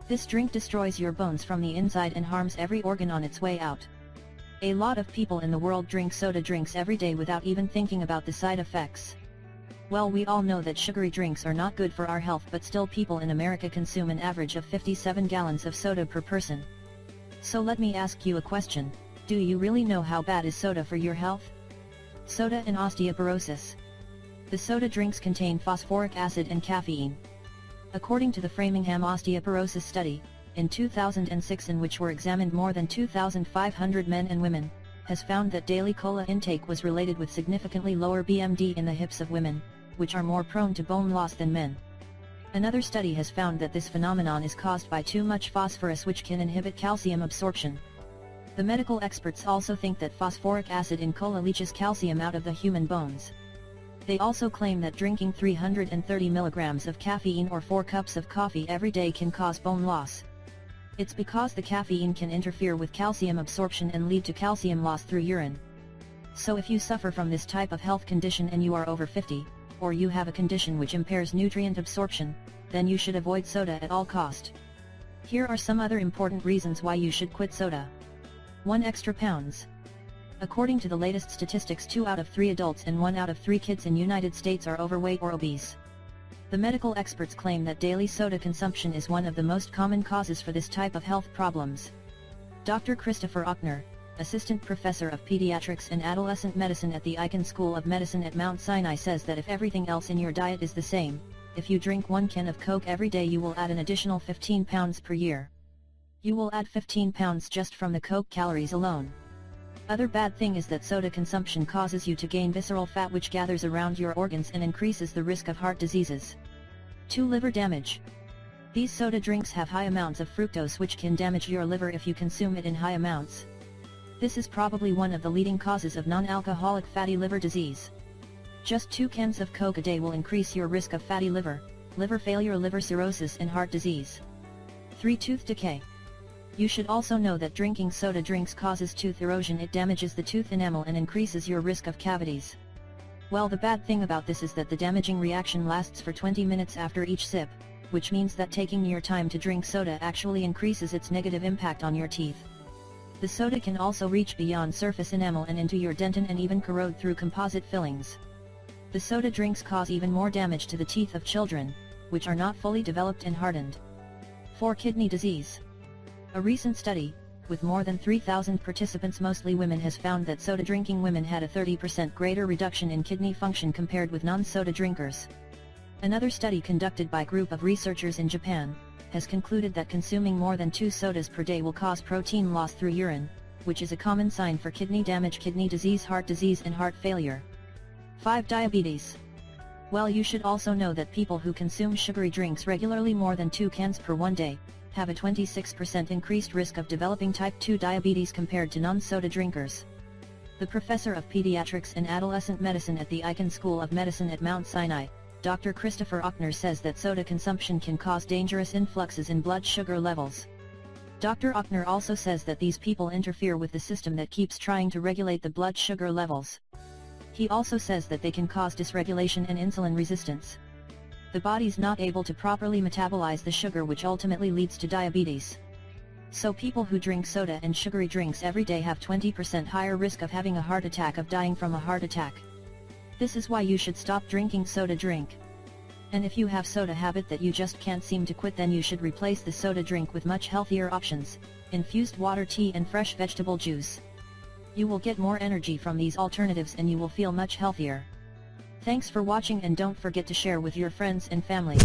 This drink destroys your bones from the inside and harms every organ on its way out. A lot of people in the world drink soda drinks every day without even thinking about the side effects. Well, we all know that sugary drinks are not good for our health, but still people in America consume an average of 57 gallons of soda per person. So let me ask you a question, do you really know how bad is soda for your health? Soda and osteoporosis. The soda drinks contain phosphoric acid and caffeine. According to the Framingham Osteoporosis Study, in 2006, in which were examined more than 2,500 men and women, has found that daily cola intake was related with significantly lower BMD in the hips of women, which are more prone to bone loss than men. Another study has found that this phenomenon is caused by too much phosphorus, which can inhibit calcium absorption. The medical experts also think that phosphoric acid in cola leaches calcium out of the human bones. They also claim that drinking 330 milligrams of caffeine or 4 cups of coffee every day can cause bone loss. It's because the caffeine can interfere with calcium absorption and lead to calcium loss through urine. So if you suffer from this type of health condition and you are over 50, or you have a condition which impairs nutrient absorption, then you should avoid soda at all cost. Here are some other important reasons why you should quit soda. 1 extra pounds. According to the latest statistics, 2 out of 3 adults and 1 out of 3 kids in United States are overweight or obese. The medical experts claim that daily soda consumption is one of the most common causes for this type of health problems. Dr. Christopher Ochner, Assistant Professor of Pediatrics and Adolescent Medicine at the Icahn School of Medicine at Mount Sinai, says that if everything else in your diet is the same, if you drink 1 can of Coke every day, you will add an additional 15 pounds per year. You will add 15 pounds just from the Coke calories alone. Other bad thing is that soda consumption causes you to gain visceral fat, which gathers around your organs and increases the risk of heart diseases. 2 liver damage. These soda drinks have high amounts of fructose, which can damage your liver if you consume it in high amounts. This is probably one of the leading causes of non-alcoholic fatty liver disease. Just 2 cans of Coke a day will increase your risk of fatty liver, liver failure, liver cirrhosis and heart disease. 3 tooth decay. You should also know that drinking soda drinks causes tooth erosion. It damages the tooth enamel and increases your risk of cavities. Well, the bad thing about this is that the damaging reaction lasts for 20 minutes after each sip, which means that taking your time to drink soda actually increases its negative impact on your teeth. The soda can also reach beyond surface enamel and into your dentin and even corrode through composite fillings. The soda drinks cause even more damage to the teeth of children, which are not fully developed and hardened. 4 kidney disease. A recent study, with more than 3,000 participants, mostly women, has found that soda drinking women had a 30% greater reduction in kidney function compared with non-soda drinkers. Another study conducted by a group of researchers in Japan, has concluded that consuming more than 2 sodas per day will cause protein loss through urine, which is a common sign for kidney damage, kidney disease, heart disease and heart failure. 5 diabetes. Well, you should also know that people who consume sugary drinks regularly, more than 2 cans per 1 day, have a 26% increased risk of developing type 2 diabetes compared to non-soda drinkers. The Professor of Pediatrics and Adolescent Medicine at the Icahn School of Medicine at Mount Sinai, Dr. Christopher Ochner, says that soda consumption can cause dangerous influxes in blood sugar levels. Dr. Ochner also says that these people interfere with the system that keeps trying to regulate the blood sugar levels. He also says that they can cause dysregulation and insulin resistance. The body's not able to properly metabolize the sugar, which ultimately leads to diabetes. So people who drink soda and sugary drinks every day have 20% higher risk of having a heart attack, of dying from a heart attack. This is why you should stop drinking soda drink. And if you have soda habit that you just can't seem to quit, then you should replace the soda drink with much healthier options, infused water, tea and fresh vegetable juice. You will get more energy from these alternatives and you will feel much healthier. Thanks for watching, and don't forget to share with your friends and family.